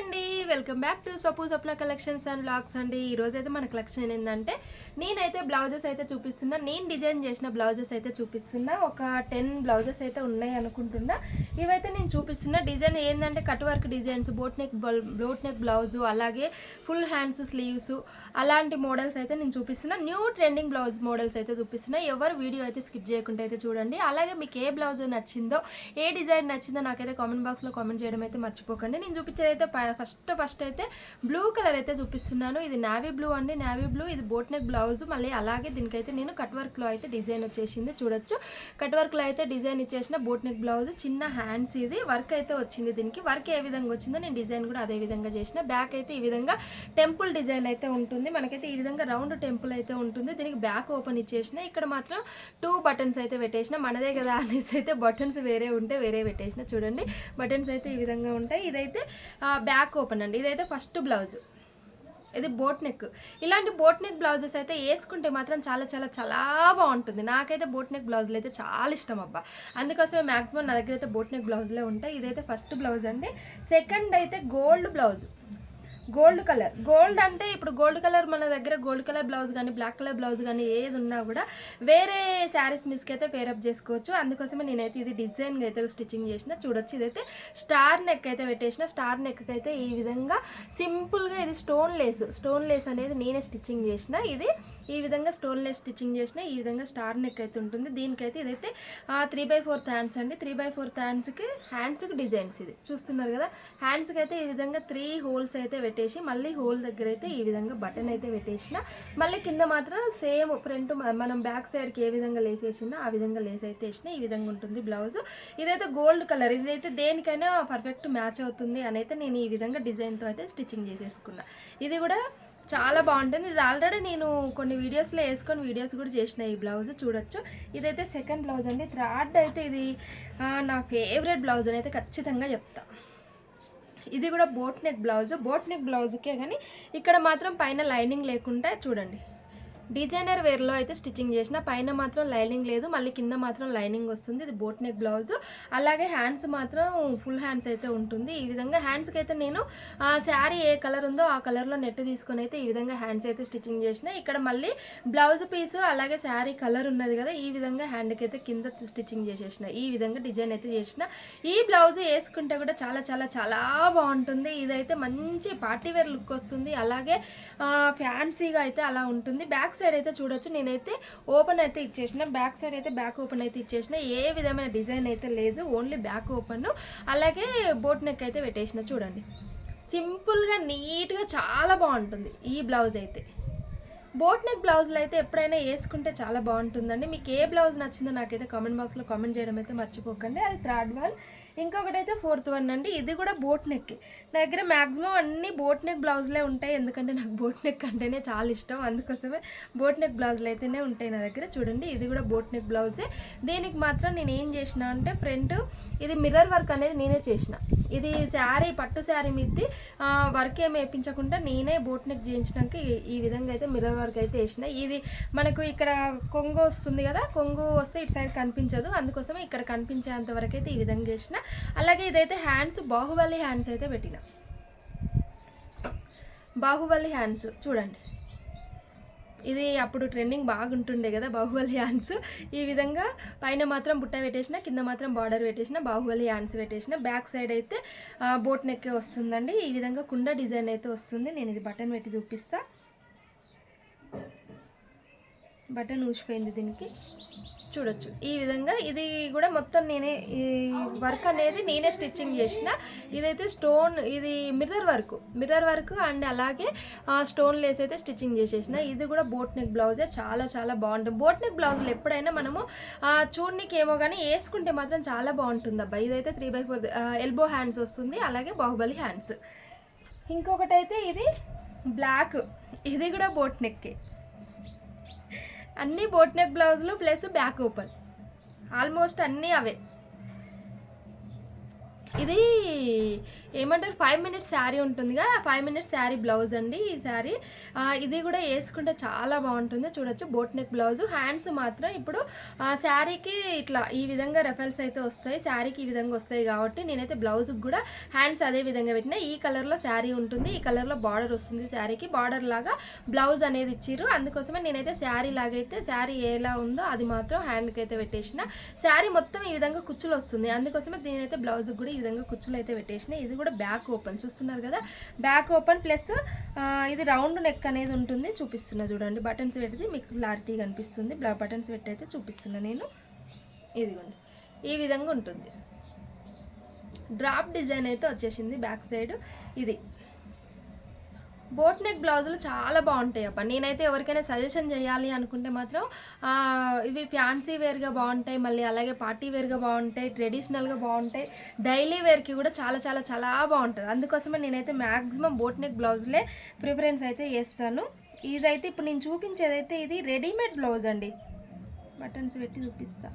అండి, welcome back to Swapna collections and vlogs అండి. ఈ రోజు అయితే మన కలెక్షన్ ఏంటంటే నేనైతే బ్లౌజెస్ అయితే చూపిస్తున్నా. నేను డిజైన్ చేసిన బ్లౌజెస్ అయితే చూపిస్తున్నా. ఒక 10 బ్లౌజెస్ అయితే ఉన్నాయి అనుకుంటున్నా. ఇవైతే నేను చూపిస్తున్నా. డిజైన్ ఏంటంటే cut work designs, boat neck blouse, అలాగే ఫుల్ హ్యాండ్స్ స్లీవ్స్ అలాంటి మోడల్స్ అయితే నేను చూపిస్తున్నా. న్యూ ట్రెండింగ్ బ్లౌజ్ మోడల్స్ అయితే చూపిస్తున్నా. ఎవరు వీడియో అయితే స్కిప్ చేయకుండా అయితే చూడండి. అలాగే మీకు ఏ బ్లౌజ్ నచ్చిందో, ఏ డిజైన్ నచ్చిందో నాకైతే కామెంట్ బాక్స్లో కామెంట్ చేయడం అయితే మర్చిపోకండి. నేను చూపించేది అయితే ఫస్ట్ అయితే బ్లూ కలర్ అయితే చూపిస్తున్నాను. ఇది నావీ బ్లూ అండి, నావీ బ్లూ. ఇది బోట్ నెక్ బ్లౌజ్. మళ్ళీ అలాగే దీనికైతే నేను కట్ వర్క్ లో అయితే డిజైన్ వచ్చేసింది, చూడొచ్చు. కట్ వర్క్ లో అయితే డిజైన్ ఇచ్చేసిన బోట్ నెక్ బ్లౌజ్, చిన్న హ్యాండ్స్. ఇది వర్క్ అయితే వచ్చింది. దీనికి వర్క్ ఏ విధంగా వచ్చిందో నేను డిజైన్ కూడా అదే విధంగా చేసిన. బ్యాక్ అయితే ఈ విధంగా టెంపుల్ డిజైన్ అయితే ఉంటుంది. మనకైతే ఈ విధంగా రౌండ్ టెంపుల్ అయితే ఉంటుంది. దీనికి బ్యాక్ ఓపెన్ ఇచ్చేసిన. ఇక్కడ మాత్రం 2 బటన్స్ అయితే పెట్టేసిన. మనదే కదా అనేసి అయితే బటన్స్ వేరే ఉంటే వేరే పెట్టేసిన. చూడండి, బటన్స్ అయితే ఈ విధంగా ఉంటాయి. ఇదైతే బ్యాక్ ఓపెన్ అండి. ఇదైతే ఫస్ట్ బ్లౌజ్. ఇది బోట్ నెక్. ఇలాంటి బోట్ నెక్ బ్లౌజెస్ అయితే వేసుకుంటే మాత్రం చాలా చాలా చాలా బాగుంటుంది. నాకైతే బోట్ నెక్ బ్లౌజులు అయితే చాలా ఇష్టం అబ్బా. అందుకోసమే మ్యాక్సిమం నా దగ్గర అయితే బోట్ నెక్ బ్లౌజులే ఉంటాయి. ఇదైతే ఫస్ట్ బ్లౌజ్ అండి. సెకండ్ అయితే gold blouse, gold colour. Gold అంటే ఇప్పుడు గోల్డ్ కలర్ మన దగ్గర గోల్డ్ కలర్ బ్లౌజ్ కానీ బ్లాక్ కలర్ బ్లౌజ్ కానీ ఏది ఉన్నా కూడా వేరే శారీస్ మిస్కి అయితే పేరప్ చేసుకోవచ్చు. అందుకోసమే నేనైతే ఇది డిజైన్గా అయితే స్టిచ్చింగ్ చేసిన. చూడొచ్చు, ఇదైతే స్టార్ నెక్ అయితే పెట్టేసిన. స్టార్ నెక్ అయితే ఈ విధంగా సింపుల్గా ఇది స్టోన్ లేస్ అనేది నేనే స్టిచ్చింగ్ చేసిన. ఇది ఈ విధంగా స్టోన్ లేస్ స్టిచ్చింగ్ చేసిన. ఈ విధంగా స్టార్ నెక్ అయితే ఉంటుంది. దీనికైతే ఇదైతే 3/4 హ్యాండ్స్ అండి. 3/4 హ్యాండ్స్కి డిజైన్స్. ఇది చూస్తున్నారు కదా, హ్యాండ్స్కి అయితే ఈ విధంగా 3 హోల్స్ అయితే పెట్టేసి, మళ్ళీ హోల్ దగ్గర అయితే ఈ విధంగా బటన్ అయితే పెట్టేసిన. మళ్ళీ కింద మాత్రం సేమ్ ఫ్రంట్ మనం బ్యాక్ సైడ్కి ఏ విధంగా లేస్ వేసిందో ఆ విధంగా లేస్ అయితే వేసిన. ఈ విధంగా ఉంటుంది బ్లౌజ్. ఇదైతే గోల్డ్ కలర్. ఇదైతే దేనికైనా పర్ఫెక్ట్ మ్యాచ్ అవుతుంది అని అయితే నేను ఈ విధంగా డిజైన్తో అయితే స్టిచ్చింగ్ చేసేసుకున్నా. ఇది కూడా చాలా బాగుంటుంది. ఇది ఆల్రెడీ నేను కొన్ని వీడియోస్లో వేసుకొని వీడియోస్ కూడా చేసిన ఈ బ్లౌజ్, చూడొచ్చు. ఇదైతే సెకండ్ బ్లౌజ్ అండి. థర్డ్ అయితే ఇది నా ఫేవరెట్ బ్లౌజ్ అని అయితే ఖచ్చితంగా చెప్తా. ఇది కూడా boat neck blouse. Boat neck బ్లౌజ్కే కానీ ఇక్కడ మాత్రం పైన లైనింగ్ లేకుండా చూడండి, డిజైనర్ వేర్లో అయితే స్టిచ్చింగ్ చేసిన. పైన మాత్రం లైనింగ్ లేదు, మళ్ళీ కింద మాత్రం లైనింగ్ వస్తుంది. ఇది బోట్ నెక్ బ్లౌజ్. అలాగే హ్యాండ్స్ మాత్రం ఫుల్ హ్యాండ్స్ అయితే ఉంటుంది. ఈ విధంగా హ్యాండ్స్కి అయితే నేను శారీ ఏ కలర్ ఉందో ఆ కలర్లో నెట్ తీసుకొని అయితే ఈ విధంగా హ్యాండ్స్ అయితే స్టిచ్చింగ్ చేసిన. ఇక్కడ మళ్ళీ బ్లౌజ్ పీస్ అలాగే శారీ కలర్ ఉన్నది కదా, ఈ విధంగా హ్యాండ్కి అయితే కింద స్టిచ్చింగ్ చేసేసిన. ఈ విధంగా డిజైన్ అయితే చేసిన. ఈ బ్లౌజ్ వేసుకుంటే కూడా చాలా చాలా చాలా బాగుంటుంది. ఇదైతే మంచి పార్టీవేర్ లుక్ వస్తుంది. అలాగే ఫ్యాన్సీగా అయితే అలా ఉంటుంది. బ్యాక్ సైడ్ అయితే చూడొచ్చు, నేనైతే ఓపెన్ అయితే ఇచ్చేసిన. బ్యాక్ సైడ్ అయితే బ్యాక్ ఓపెన్ అయితే ఇచ్చేసిన. ఏ విధమైన డిజైన్ అయితే లేదు, ఓన్లీ బ్యాక్ ఓపెన్. అలాగే బోట్ నెక్ అయితే పెట్టేసిన. చూడండి, సింపుల్గా నీట్గా చాలా బాగుంటుంది ఈ బ్లౌజ్ అయితే. బోట్ నెక్ బ్లౌజ్లో అయితే ఎప్పుడైనా వేసుకుంటే చాలా బాగుంటుందండి. మీకు ఏ బ్లౌజ్ నచ్చిందో నాకైతే కామెంట్ బాక్స్లో కామెంట్ చేయడం అయితే మర్చిపోకండి. అది థర్డ్ వన్. ఇంకొకటి అయితే 4th వన్ అండి. ఇది కూడా బోట్ నెక్. నా దగ్గర మ్యాక్సిమం అన్ని బోట్ నెక్ బ్లౌజ్లే ఉంటాయి, ఎందుకంటే నాకు బోట్ నెక్ అంటేనే చాలా ఇష్టం. అందుకోసమే బోట్ నెక్ బ్లౌజ్లు అయితేనే ఉంటాయి నా దగ్గర. చూడండి, ఇది కూడా బోట్ నెక్ బ్లౌజే. దీనికి మాత్రం నేను ఏం చేసిన అంటే ఫ్రంట్ ఇది మిర్రర్ వర్క్ అనేది నేనే చేసిన. ఇది శారీ, పట్టు శారీ మీది వర్క్ ఏమి వేయించకుండా నేనే బోట్ నెక్ చేయించినాక ఈ విధంగా అయితే మిర్రర్ వర్క్ అయితే వేసిన. ఇది మనకు ఇక్కడ కొంగు వస్తుంది కదా, కొంగు వస్తే ఇటు సైడ్ కనిపించదు, అందుకోసమే ఇక్కడ కనిపించేంత వరకు అయితే ఈ విధంగా చేసిన. అలాగే ఇదైతే హ్యాండ్స్ బాహుబలి హ్యాండ్స్ అయితే పెట్టిన. బాహుబలి హ్యాండ్స్ చూడండి, ఇది అప్పుడు ట్రెండింగ్ బాగుంటుండే కదా బాహుబలి హ్యాండ్స్. ఈ విధంగా పైన మాత్రం బుట్ట పెట్టేసిన, కింద మాత్రం బార్డర్ పెట్టేసిన, బాహుబలి హ్యాండ్స్ పెట్టేసిన. బ్యాక్ సైడ్ అయితే బోట్ నెక్ వస్తుందండి. ఈ విధంగా కుండ డిజైన్ అయితే వస్తుంది. నేను ఇది బటన్ పెట్టి చూపిస్తా. బటన్ ఊసిపోయింది దీనికి, చూడొచ్చు. ఈ విధంగా ఇది కూడా మొత్తం నేనే ఈ వర్క్ అనేది నేనే స్టిచ్చింగ్ చేసిన. ఇదైతే స్టోన్, ఇది మిర్రర్ వర్క్ అండ్ అలాగే స్టోన్ లేస్ అయితే స్టిచ్చింగ్ చేసేసిన. ఇది కూడా బోట్ నెక్ బ్లౌజే. చాలా చాలా బాగుంటుంది. బోట్ నెక్ బ్లౌజులు ఎప్పుడైనా మనము చూడనీకి ఏమో కానీ వేసుకుంటే మాత్రం చాలా బాగుంటుంది అబ్బా. ఇదైతే 3/4 ఎల్బో హ్యాండ్స్ వస్తుంది, అలాగే బాహుబలి హ్యాండ్స్. ఇంకొకటి అయితే ఇది బ్లాక్. ఇది కూడా బోట్ నెక్కే. అన్నీ బోట్ నెక్ బ్లౌజులు ప్లస్ బ్యాక్ ఓపెన్, ఆల్మోస్ట్ అన్నీ అవే. ఇది ఏమంటారు 5 మినిట్స్ శారీ ఉంటుంది కదా, 5 మినిట్స్ శారీ బ్లౌజ్ అండి ఈ శారీ. ఇది కూడా వేసుకుంటే చాలా బాగుంటుంది, చూడొచ్చు. Boat neck blouse. హ్యాండ్స్ మాత్రం ఇప్పుడు శారీకి ఇట్లా ఈ విధంగా రెఫల్స్ అయితే వస్తాయి, శారీకి ఈ విధంగా వస్తాయి కాబట్టి నేనైతే బ్లౌజ్కి కూడా హ్యాండ్స్ అదే విధంగా పెట్టిన. ఈ కలర్లో శారీ ఉంటుంది, ఈ కలర్లో బార్డర్ వస్తుంది, శారీకి బార్డర్ లాగా బ్లౌజ్ అనేది ఇచ్చిర్రు. అందుకోసమే నేనైతే శారీ లాగైతే శారీ ఎలా ఉందో అది మాత్రం హ్యాండ్కి అయితే పెట్టేసిన. శారీ మొత్తం ఈ విధంగా కుచ్చులు వస్తుంది, అందుకోసమే నేనైతే బ్లౌజ్కి కూడా ఈ విధంగా కుచ్చులు అయితే పెట్టేసిన. ఇది కూడా బ్యాక్ ఓపెన్, చూస్తున్నారు కదా, బ్యాక్ ఓపెన్ ప్లస్ ఇది రౌండ్ నెక్ అనేది ఉంటుంది. చూపిస్తున్నా చూడండి, బటన్స్ పెడితే మీకు క్లారిటీ కనిపిస్తుంది. బటన్స్ పెట్టి అయితే చూపిస్తున్నా నేను. ఇదిగోండి ఈ విధంగా ఉంటుంది. డ్రాప్ డిజైన్ అయితే వచ్చేసింది బ్యాక్ సైడ్. ఇది బోట్ నెక్ బ్లౌజులు చాలా బాగుంటాయి అప్ప. నేనైతే ఎవరికైనా సజెషన్ చేయాలి అనుకుంటే మాత్రం ఇవి ఫ్యాన్సీ వేర్గా బాగుంటాయి, మళ్ళీ అలాగే పార్టీ వేర్గా బాగుంటాయి, ట్రెడిషనల్గా బాగుంటాయి, డైలీ వేర్కి కూడా చాలా చాలా చాలా బాగుంటుంది. అందుకోసమే నేనైతే మ్యాక్సిమం బోట్ నెక్ బ్లౌజులే ప్రిఫరెన్స్ అయితే చేస్తాను. ఇదైతే ఇప్పుడు నేను చూపించేదైతే ఇది రెడీమేడ్ బ్లౌజ్ అండి. బటన్స్ పెట్టి చూపిస్తా.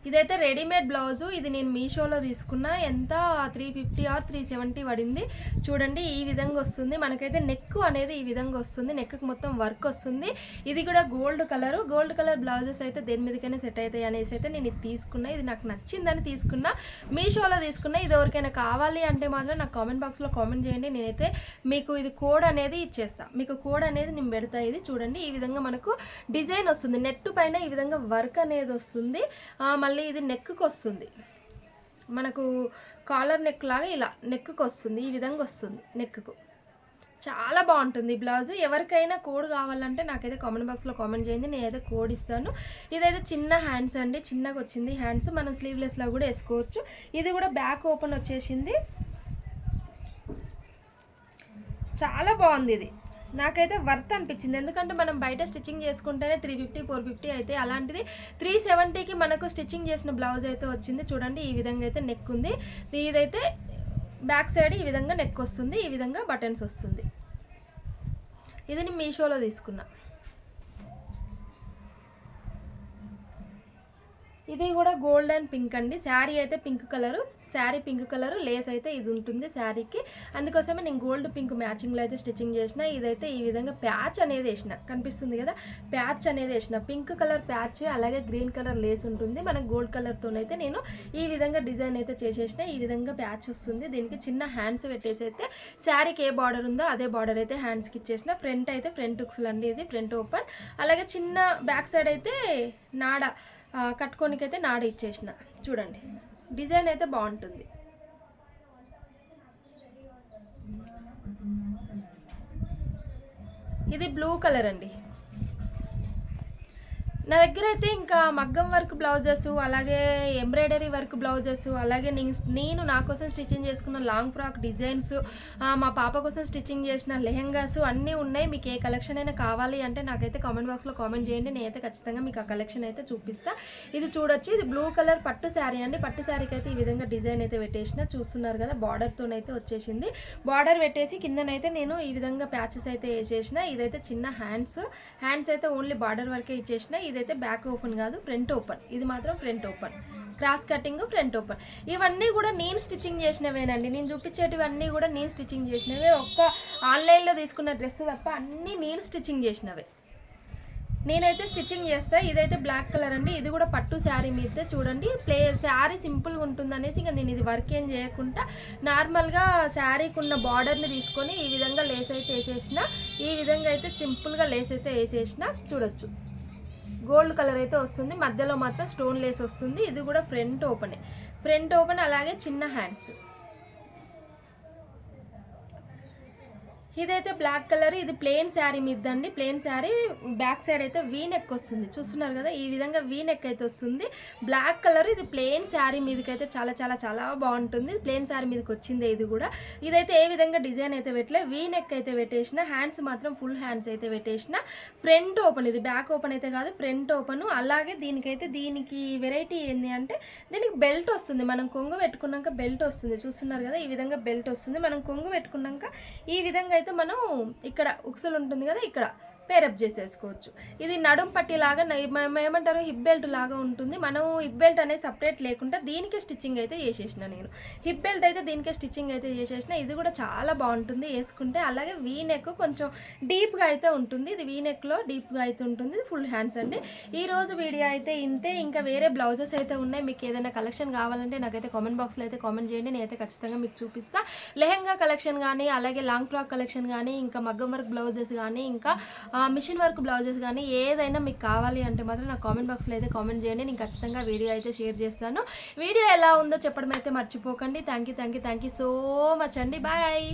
ఇదైతే రెడీమేడ్ బ్లౌజు. ఇది నేను మీషోలో తీసుకున్నా. ఎంత 350 ఆర్ 370 పడింది. చూడండి ఈ విధంగా వస్తుంది. మనకైతే నెక్ అనేది ఈ విధంగా వస్తుంది, నెక్కి మొత్తం వర్క్ వస్తుంది. ఇది కూడా gold colour. Gold colour blouses అయితే దేని మీదకైనా సెట్ అవుతాయి అనేసి అయితే నేను ఇది తీసుకున్నా. ఇది నాకు నచ్చిందని తీసుకున్నా, మీషోలో తీసుకున్నా. ఇది ఎవరికైనా కావాలి అంటే మాత్రం నాకు కామెంట్ బాక్స్లో కామెంట్ చేయండి. నేనైతే మీకు ఇది కోడ్ అనేది ఇచ్చేస్తా, మీకు కోడ్ అనేది నేను పెడతా. ఇది చూడండి ఈ విధంగా మనకు డిజైన్ వస్తుంది, నెట్ పైన ఈ విధంగా వర్క్ అనేది వస్తుంది. మళ్ళీ ఇది నెక్కి వస్తుంది, మనకు కాలర్ నెక్ లాగా ఇలా నెక్కి వస్తుంది, ఈ విధంగా వస్తుంది నెక్కు. చాలా బాగుంటుంది బ్లౌజ్. ఎవరికైనా కోడ్ కావాలంటే నాకైతే కామెంట్ బాక్స్లో కామెంట్ చేయండి, నేనైతే కోడ్ ఇస్తాను. ఇదైతే చిన్న హ్యాండ్స్ అండి, చిన్నగా వచ్చింది హ్యాండ్స్. మనం స్లీవ్లెస్లో కూడా వేసుకోవచ్చు. ఇది కూడా బ్యాక్ ఓపెన్ వచ్చేసింది, చాలా బాగుంది. ఇది నాకైతే వర్త్ అనిపించింది, ఎందుకంటే మనం బయట స్టిచ్చింగ్ చేసుకుంటేనే 350 450 అయితే, అలాంటిది 370కి మనకు స్టిచ్చింగ్ చేసిన బ్లౌజ్ అయితే వచ్చింది. చూడండి ఈ విధంగా అయితే నెక్ ఉంది. ఇదైతే బ్యాక్ సైడ్ ఈ విధంగా నెక్ వస్తుంది, ఈ విధంగా బటన్స్ వస్తుంది. ఇది నేను మీషోలో తీసుకున్నా. ఇది కూడా గోల్డ్ అండ్ పింక్ అండి. శారీ అయితే pink colour, sari pink colour, lace అయితే ఇది ఉంటుంది శారీకి. అందుకోసమే నేను గోల్డ్ పింక్ మ్యాచింగ్లో అయితే స్టిచ్చింగ్ చేసిన. ఇదైతే ఈ విధంగా ప్యాచ్ అనేది వేసిన, కనిపిస్తుంది కదా, ప్యాచ్ అనేది వేసిన. పింక్ కలర్ ప్యాచ్, అలాగే గ్రీన్ కలర్ లేస్ ఉంటుంది. మనకు గోల్డ్ కలర్తోనైతే నేను ఈ విధంగా డిజైన్ అయితే చేసేసిన. ఈ విధంగా ప్యాచ్ వస్తుంది. దీనికి చిన్న హ్యాండ్స్ పెట్టేసి అయితే శారీకి ఏ బార్డర్ ఉందో అదే బార్డర్ అయితే హ్యాండ్స్కి ఇచ్చేసిన. ఫ్రంట్ అయితే ఫ్రంట్ హుక్స్లు అండి, ఇది ఫ్రంట్ ఓపెన్. అలాగే చిన్న బ్యాక్ సైడ్ అయితే నాడ కట్టుకోనికైతే నాడ ఇచ్చేసిన. చూడండి డిజైన్ అయితే బాగుంటుంది. ఇది బ్లూ కలర్ అండి. నా దగ్గర అయితే ఇంకా మగ్గం వర్క్ బ్లౌజెస్, అలాగే ఎంబ్రాయిడరీ వర్క్ బ్లౌజెస్, అలాగే నేను నా కోసం స్టిచ్చింగ్ చేసుకున్న లాంగ్ ఫ్రాక్ డిజైన్స్, మా పాప కోసం స్టిచ్చింగ్ చేసిన లెహెంగాస్ అన్నీ ఉన్నాయి. మీకు ఏ కలెక్షన్ అయినా కావాలి అంటే నాకైతే కామెంట్ బాక్స్లో కామెంట్ చేయండి, నేనైతే ఖచ్చితంగా మీకు ఆ కలెక్షన్ అయితే చూపిస్తా. ఇది చూడొచ్చు, ఇది బ్లూ కలర్ పట్టు శారీ అండి. పట్టు శారీకి అయితే ఈ విధంగా డిజైన్ అయితే పెట్టేసిన. చూస్తున్నారు కదా, బార్డర్తోనైతే వచ్చేసింది. బార్డర్ పెట్టేసి కిందనైతే నేను ఈ విధంగా ప్యాచెస్ అయితే వేసేసిన. ఇదైతే చిన్న హ్యాండ్స్ అయితే ఓన్లీ బార్డర్ వరకే ఇచ్చేసిన. ఇదైతే బ్యాక్ ఓపెన్ కాదు, ఫ్రంట్ ఓపెన్. ఇది మాత్రం front open, cross cutting, front open. ఇవన్నీ కూడా నేను స్టిచ్చింగ్ చేసినవేనండి. నేను చూపించేటివన్నీ కూడా నేను స్టిచ్చింగ్ చేసినవే. ఒక్క ఆన్లైన్లో తీసుకున్న డ్రెస్ తప్ప అన్నీ నేను స్టిచ్చింగ్ చేసినవే. నేనైతే స్టిచ్చింగ్ చేస్తా. ఇదైతే బ్లాక్ కలర్ అండి. ఇది కూడా పట్టు శారీ మీద చూడండి. శారీ సింపుల్గా ఉంటుంది అనేసి ఇంకా నేను ఇది వర్క్ ఏం చేయకుండా నార్మల్గా శారీకి ఉన్న బార్డర్ని తీసుకొని ఈ విధంగా లేస్ అయితే వేసేసిన. ఈ విధంగా అయితే సింపుల్గా లేస్ అయితే వేసేసిన. చూడొచ్చు గోల్డ్ కలర్ అయితే వస్తుంది, మధ్యలో మాత్రం స్టోన్ లేస్ వస్తుంది. ఇది కూడా ఫ్రంట్ ఓపెన్, ఫ్రంట్ ఓపెన్, అలాగే చిన్న హ్యాండ్స్. ఇదైతే బ్లాక్ కలర్. ఇది ప్లెయిన్ శారీ మీద అండి, ప్లెయిన్ శారీ. బ్యాక్ సైడ్ అయితే వీ నెక్ వస్తుంది, చూస్తున్నారు కదా, ఈ విధంగా వీ నెక్ అయితే వస్తుంది. Black colour. ఇది ప్లెయిన్ శారీ మీదకైతే చాలా చాలా చాలా బాగుంటుంది. ప్లెయిన్ శారీ మీదకి వచ్చింది ఇది కూడా. ఇదైతే ఏ విధంగా డిజైన్ అయితే పెట్టలే, వీ నెక్ అయితే పెట్టేసిన. హ్యాండ్స్ మాత్రం ఫుల్ హ్యాండ్స్ అయితే పెట్టేసిన. ఫ్రంట్ ఓపెన్, ఇది బ్యాక్ ఓపెన్ అయితే కాదు, ఫ్రంట్ ఓపెన్. అలాగే దీనికి వెరైటీ ఏంటి అంటే దీనికి బెల్ట్ వస్తుంది. మనం కొంగు పెట్టుకున్నాక బెల్ట్ వస్తుంది, చూస్తున్నారు కదా, ఈ విధంగా బెల్ట్ వస్తుంది. మనం కొంగు పెట్టుకున్నాక ఈ విధంగా అయితే మనం ఇక్కడ ఉక్సులు ఉంటుంది కదా, ఇక్కడ పేరప్ చేసేసుకోవచ్చు. ఇది నడుం పట్టి లాగా ఏమంటారు హిప్ బెల్ట్ లాగా ఉంటుంది. మనం హిప్ బెల్ట్ అనేది సపరేట్ లేకుండా దీనికి స్టిచ్చింగ్ అయితే చేసేసిన నేను. హిప్ బెల్ట్ అయితే దీనికే స్టిచ్చింగ్ అయితే చేసేసిన. ఇది కూడా చాలా బాగుంటుంది వేసుకుంటే. అలాగే వీ నెక్ కొంచెం డీప్గా అయితే ఉంటుంది. ఇది వీ నెక్లో డీప్గా అయితే ఉంటుంది. ఇది ఫుల్ హ్యాండ్స్ అండి. ఈరోజు వీడియో అయితే ఇంతే. ఇంకా వేరే బ్లౌజెస్ అయితే ఉన్నాయి. మీకు ఏదైనా కలెక్షన్ కావాలంటే నాకైతే కామెంట్ బాక్స్లో అయితే కామెంట్ చేయండి. నేనైతే ఖచ్చితంగా మీకు చూపిస్తా. లెహెంగా కలెక్షన్ కానీ, అలాగే లాంగ్ ఫ్రాక్ కలెక్షన్ కానీ, ఇంకా మగ్గం వర్క్ బ్లౌజెస్ కానీ, ఇంకా మిషన్ వర్క్ బ్లౌజెస్ కానీ ఏదైనా మీకు కావాలి అంటే మాత్రం నాకు కామెంట్ బాక్స్లో అయితే కామెంట్ చేయండి. నేను ఖచ్చితంగా వీడియో అయితే షేర్ చేస్తాను. వీడియో ఎలా ఉందో చెప్పడం అయితే మర్చిపోకండి. థ్యాంక్ యూ సో మచ్ అండి. బాయ్.